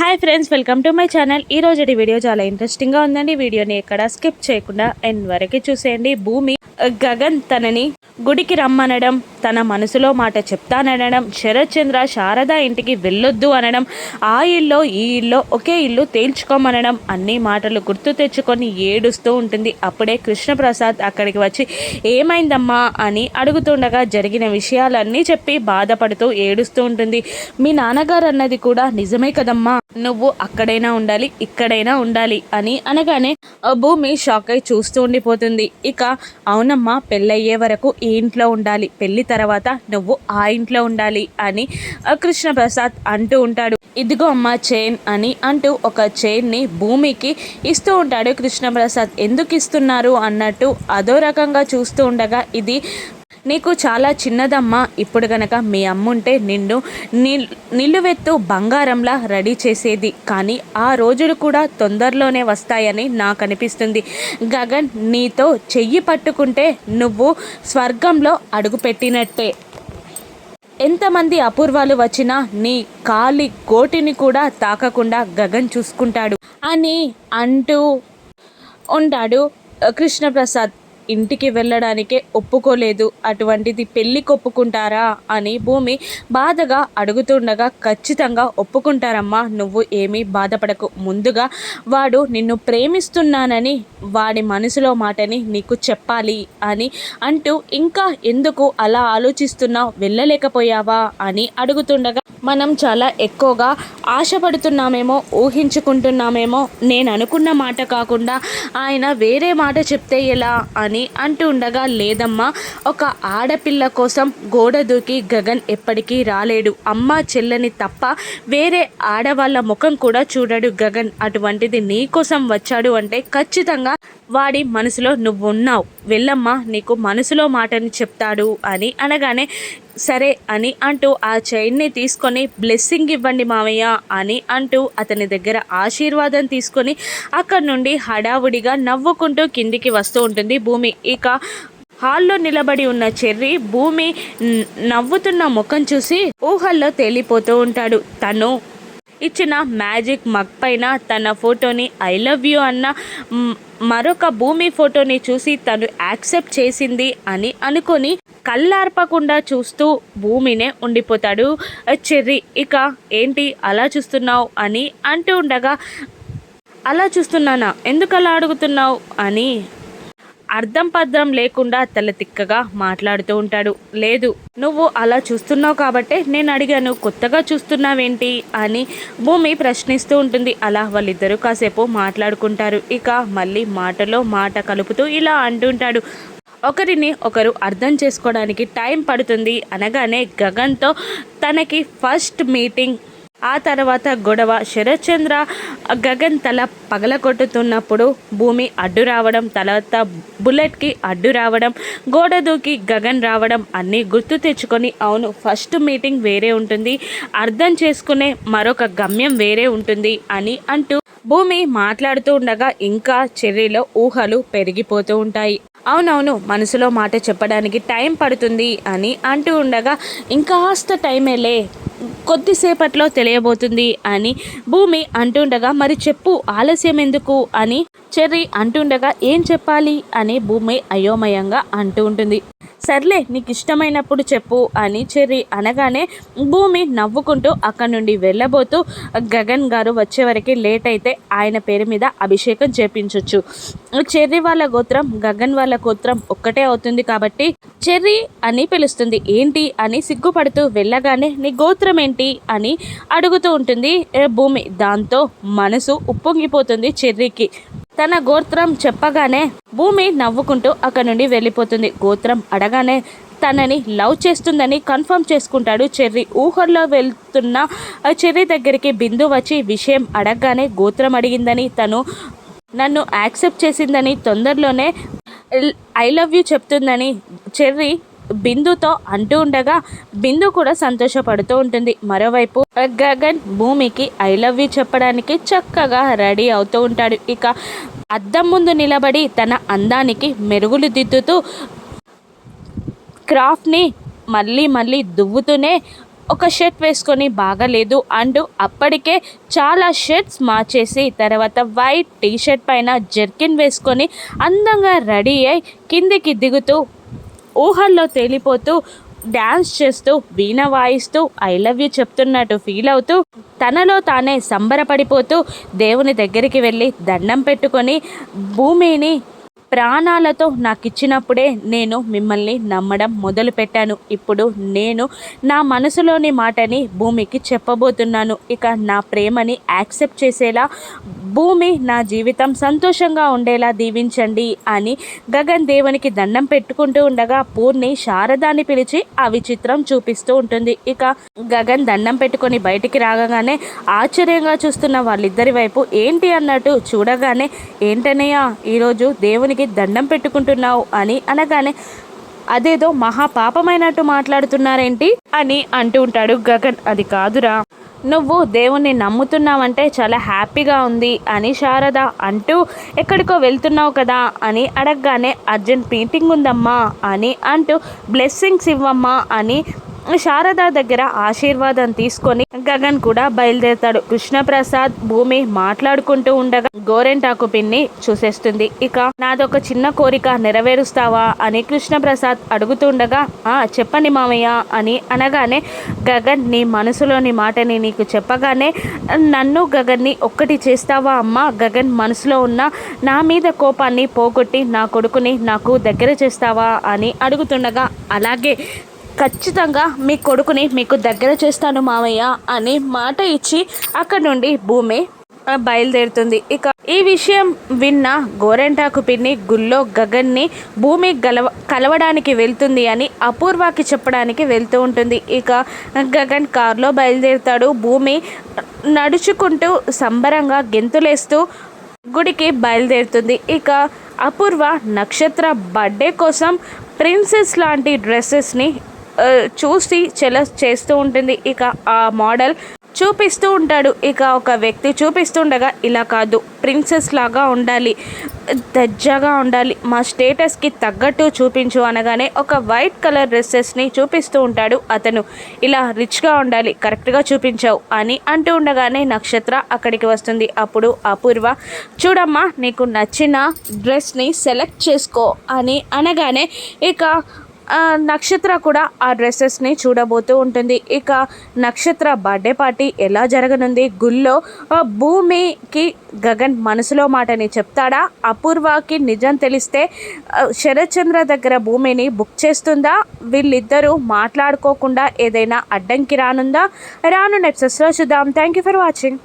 Hi friends, welcome to my channel. ఈ రోజు video చాలా ఇంట్రెస్టింగ్గా ఉందండి. వీడియోని ఎక్కడ స్కిప్ చేయకుండా ఎండ్ వరకు చూసేయండి. భూమి గగన్ తనని గుడికి రమ్మనడం, తన మనసులో మాట చెప్తానడం, శరత్ చంద్ర శారద ఇంటికి వెళ్ళొద్దు అనడం, ఆ ఇల్లో ఈ ఇల్లో ఒకే ఇల్లు తేల్చుకోమనడం, అన్ని మాటలు గుర్తు తెచ్చుకొని ఏడుస్తూ ఉంటుంది. అప్పుడే కృష్ణప్రసాద్ అక్కడికి వచ్చి ఏమైందమ్మా అని అడుగుతుండగా జరిగిన విషయాలన్నీ చెప్పి బాధపడుతూ ఏడుస్తూ ఉంటుంది. మీ నాన్నగారు అన్నది కూడా నిజమే కదమ్మా, నువ్వు అక్కడైనా ఉండాలి ఇక్కడైనా ఉండాలి అని అనగానే భూమి షాక్ అయి చూస్తూ ఉండిపోతుంది. ఇక అవునమ్మా, పెళ్ళయ్యే వరకు ఈ ఇంట్లో ఉండాలి, పెళ్లి తర్వాత నువ్వు ఆ ఇంట్లో ఉండాలి అని కృష్ణప్రసాద్ అంటూ ఉంటాడు. ఇదిగో అమ్మ చైన్ అని అంటూ ఒక చైన్ని భూమికి ఇస్తూ ఉంటాడు కృష్ణప్రసాద్. ఎందుకు ఇస్తున్నారు అన్నట్టు అదో రకంగా చూస్తూ ఉండగా, ఇది నీకు చాలా చిన్నదమ్మా, ఇప్పుడు గనక మీ అమ్ముంటే నిన్ను నిలువెత్తు బంగారంలా రెడీ చేసేది, కానీ ఆ రోజులు కూడా తొందరలోనే వస్తాయని నాకు అనిపిస్తుంది. గగన్ నీతో చెయ్యి పట్టుకుంటే నువ్వు స్వర్గంలో అడుగుపెట్టినట్టే. ఎంతమంది అపూర్వాలు వచ్చినా నీ కాలి గోటిని కూడా తాకకుండా గగన్ చూసుకుంటాడు అని అంటూ ఉంటాడు కృష్ణప్రసాద్. ఇంటికి వెళ్ళడానికే ఒప్పుకోలేదు, అటువంటిది పెళ్ళికి ఒప్పుకుంటారా అని భూమి బాధగా అడుగుతుండగా, ఖచ్చితంగా ఒప్పుకుంటారమ్మా, నువ్వు ఏమీ బాధపడకు. ముందుగా వాడు నిన్ను ప్రేమిస్తున్నానని వాడి మనసులో మాటని నీకు చెప్పాలి అని అంటూ, ఇంకా ఎందుకు అలా ఆలోచిస్తున్నావు, వెళ్ళలేకపోయావా అని అడుగుతుండగా, మనం చాలా ఎక్కువగా ఆశపడుతున్నామేమో, ఊహించుకుంటున్నామేమో, నేను అనుకున్న మాట కాకుండా ఆయన వేరే మాట చెప్తే ఎలా అని అంటూ ఉండగా, లేదమ్మా, ఒక ఆడపిల్ల కోసం గోడ దూకి గగన్ ఎప్పటికీ రాలేడు. అమ్మ చెల్లని తప్ప వేరే ఆడవాళ్ళ ముఖం కూడా చూడడు గగన్. అటువంటిది నీ కోసం వచ్చాడు అంటే ఖచ్చితంగా వాడి మనసులో నువ్వు ఉన్నావు, వెళ్ళమ్మా, నీకు మనసులో మాటని చెప్తాడు అని అనగానే, సరే అని అంటూ ఆ చైన్ని తీసుకొని బ్లెస్సింగ్ ఇవ్వండి మావయ్య అని అంటూ అతని దగ్గర ఆశీర్వాదం తీసుకొని అక్కడి నుండి హడావుడిగా నవ్వుకుంటూ కిందికి వస్తూ ఉంటుంది భూమి. ఇక హాల్లో నిలబడి ఉన్న చెర్రీ భూమి నవ్వుతున్న ముఖం చూసి ఊహల్లో తేలిపోతూ ఉంటాడు. తను ఇచ్చిన మ్యాజిక్ మగ్ పైన తన ఫోటోని ఐ లవ్ యూ అన్న మరొక భూమి ఫోటోని చూసి తను యాక్సెప్ట్ చేసింది అని అనుకొని కళ్ళార్పకుండా చూస్తూ భూమినే ఉండిపోతాడు చెర్రీ. ఇక ఏంటి అలా చూస్తున్నావు అని అంటూ ఉండగా, అలా చూస్తున్నానా, ఎందుకు అలా అడుగుతున్నావు అని అర్థం పర్థం లేకుండా తల తిక్కగా మాట్లాడుతూ ఉంటాడు. లేదు, నువ్వు అలా చూస్తున్నావు కాబట్టే నేను అడిగాను, కొత్తగా చూస్తున్నావేంటి అని భూమి ప్రశ్నిస్తూ ఉంటుంది. అలా వాళ్ళిద్దరూ కాసేపు మాట్లాడుకుంటారు. ఇక మళ్ళీ మాటలో మాట కలుపుతూ ఇలా అంటుంటాడు, ఒకరిని ఒకరు అర్థం చేసుకోవడానికి టైం పడుతుంది అనగానే గగన్తో తనకి ఫస్ట్ మీటింగ్, ఆ తర్వాత గొడవ, శరత్ చంద్ర గగన్ తల పగలగొట్టుతున్నప్పుడు భూమి అడ్డు రావడం, తర్వాత బుల్లెట్కి అడ్డు రావడం, గోడ దూకి గగన్ రావడం అన్నీ గుర్తు తెచ్చుకొని, అవును, ఫస్ట్ మీటింగ్ వేరే ఉంటుంది, అర్థం చేసుకునే మరొక గమ్యం వేరే ఉంటుంది అని అంటూ భూమి మాట్లాడుతూ ఉండగా ఇంకా చెర్రీలో ఊహలు పెరిగిపోతూ ఉంటాయి. అవునవును, మనసులో మాట చెప్పడానికి టైం పడుతుంది అని అంటూ ఉండగా, ఇంకాస్త టైమేలే, కొద్దిసేపట్లో తెలియబోతుంది అని భూమి అంటుండగా, మరి చెప్పు, ఆలస్యం ఎందుకు అని చెర్రీ అంటుండగా, ఏం చెప్పాలి అని భూమి అయోమయంగా అంటూ ఉంటుంది. సర్లే, నీకు ఇష్టమైనప్పుడు చెప్పు అని చెర్రీ అనగానే భూమి నవ్వుకుంటూ అక్కడి నుండి వెళ్ళబోతూ, గగన్ గారు వచ్చే వరకు లేట్ అయితే ఆయన పేరు మీద అభిషేకం చేపించవచ్చు, చెర్రీ వాళ్ళ గోత్రం గగన్ వాళ్ళ గోత్రం ఒక్కటే అవుతుంది కాబట్టి చెర్రీ అని పిలుస్తుంది. ఏంటి అని సిగ్గుపడుతూ వెళ్ళగానే, నీ గోత్రం ఏంటి అని అడుగుతూ ఉంటుంది భూమి. దాంతో మనసు ఉప్పొంగిపోతుంది చెర్రీకి. తన గోత్రం చెప్పగానే భూమి నవ్వుకుంటూ అక్కడి నుండి వెళ్ళిపోతుంది. గోత్రం అడగానే తనని లవ్ చేస్తుందని కన్ఫర్మ్ చేసుకుంటాడు చెర్రీ. ఊహల్లో వెళ్తున్న చెర్రీ దగ్గరికి బిందు వచ్చి విషయం అడగగానే, గోత్రం అడిగిందని, తను నన్ను యాక్సెప్ట్ చేసిందని, తొందరలోనే ఐ లవ్ యూ చెప్తుందని చెర్రీ బిందుతో అంటూ ఉండగా బిందు కూడా సంతోషపడుతూ ఉంటుంది. మరోవైపు గగన్ భూమికి ఐ లవ్ యూ చెప్పడానికి చక్కగా రెడీ అవుతూ ఉంటాడు. ఇక అద్దం ముందు నిలబడి తన అందానికి మెరుగులు దిద్దుతూ క్రాఫ్ట్ని మళ్ళీ దువ్వుతూనే ఒక షర్ట్ వేసుకొని బాగలేదు అంటూ అప్పటికే చాలా షర్ట్స్ మార్చేసి తర్వాత వైట్ టీ షర్ట్ పైన జర్కిన్ వేసుకొని అందంగా రెడీ అయి కిందికి దిగుతూ ఊహల్లో తేలిపోతూ డ్యాన్స్ చేస్తూ వీణ వాయిస్తూ ఐ లవ్ యూ చెప్తున్నట్టు ఫీల్ అవుతూ తనలో తానే సంబరపడిపోతూ దేవుని దగ్గరికి వెళ్ళి దండం పెట్టుకొని భూమిని ప్రాణాలతో నాకు ఇచ్చినప్పుడే నేను మిమ్మల్ని నమ్మడం మొదలుపెట్టాను. ఇప్పుడు నేను నా మనసులోని మాటని భూమికి చెప్పబోతున్నాను. ఇక నా ప్రేమని యాక్సెప్ట్ చేసేలా భూమి నా జీవితం సంతోషంగా ఉండేలా దీవించండి అని గగన్ దేవునికి దండం పెట్టుకుంటూ ఉండగా పూర్ణి శారదాని పిలిచి ఆ విచిత్రం చూపిస్తూ ఉంటుంది. ఇక గగన్ దండం పెట్టుకొని బయటికి రాగానే ఆశ్చర్యంగా చూస్తున్న వాళ్ళిద్దరి వైపు ఏంటి అన్నట్టు చూడగానే ఏంటనయ్య ఈరోజు దేవునికి దండం పెట్టుకుంటున్నావు అని అనగానే అదేదో మహాపాపమైనట్టు మాట్లాడుతున్నారేంటి అని అంటూ ఉంటాడు గగన్. అది కాదురా, నువ్వు దేవుణ్ణి నమ్ముతున్నావంటే చాలా హ్యాపీగా ఉంది అని శారద అంటూ ఎక్కడికో వెళ్తున్నావు కదా అని అడగగానే అర్జెంట్ మీటింగ్ ఉందమ్మా అని అంటూ బ్లెస్సింగ్స్ ఇవ్వమ్మా అని శారద దగ్గర ఆశీర్వాదం తీసుకొని గగన్ కూడా బయలుదేరుతాడు. కృష్ణప్రసాద్ భూమి మాట్లాడుకుంటూ ఉండగా గోరెంటాకు పిన్ని చూసేస్తుంది. ఇక నాదొక చిన్న కోరిక నెరవేరుస్తావా అని కృష్ణప్రసాద్ అడుగుతుండగా చెప్పండి మామయ్య అని అనగానే గగన్ నీ మనసులోని మాటని నీకు చెప్పగానే నన్ను గగన్ని ఒక్కటి చేస్తావా అమ్మ? గగన్ మనసులో ఉన్న నా మీద కోపాన్ని పోగొట్టి నా కొడుకుని నాకు దగ్గర చేస్తావా అని అడుగుతుండగా అలాగే ఖచ్చితంగా మీ కొడుకుని మీకు దగ్గర చేస్తాను మామయ్య అని మాట ఇచ్చి అక్కడ నుండి భూమి బయలుదేరుతుంది. ఇక ఈ విషయం విన్న గోరెంటాకు పిన్ని గుళ్ళో గగన్ని భూమి కలవడానికి వెళ్తుంది అని అపూర్వకి చెప్పడానికి వెళ్తూ ఉంటుంది. ఇక గగన్ కారులో బయలుదేరుతాడు. భూమి నడుచుకుంటూ సంబరంగా గెంతులేస్తూ గుడికి బయలుదేరుతుంది. ఇక అపూర్వ నక్షత్ర బర్త్డే కోసం ప్రిన్సెస్ లాంటి డ్రెస్సెస్ని చూసి చేస్తూ ఉంటుంది. ఇక ఆ మోడల్ చూపిస్తూ ఉంటాడు. ఇక ఒక వ్యక్తి చూపిస్తుండగా ఇలా కాదు, ప్రిన్సెస్ లాగా ఉండాలి, దజ్జాగా ఉండాలి, మా స్టేటస్కి తగ్గట్టు చూపించు అనగానే ఒక వైట్ కలర్ డ్రెస్సెస్ని చూపిస్తూ ఉంటాడు అతను. ఇలా రిచ్గా ఉండాలి, కరెక్ట్గా చూపించావు అని అంటూ ఉండగానే నక్షత్ర అక్కడికి వస్తుంది. అప్పుడు అపూర్వ చూడమ్మా నీకు నచ్చిన డ్రెస్ని సెలెక్ట్ చేసుకో అని అనగానే ఇక నక్షత్ర కూడా ఆ డ్రెస్సెస్ని చూడబోతూ ఉంటుంది. ఇక నక్షత్ర బర్త్డే పార్టీ ఎలా జరగనుంది? గుళ్ళో భూమికి గగన్ మనసులో మాటని చెప్తాడా? అపూర్వకి నిజం తెలిస్తే శరత్చంద్ర దగ్గర భూమిని బుక్ చేస్తుందా? వీళ్ళిద్దరూ మాట్లాడుకోకుండా ఏదైనా అడ్డంకి రానుందా? రాను నెక్సెస్లో చూద్దాం. Thank you for watching.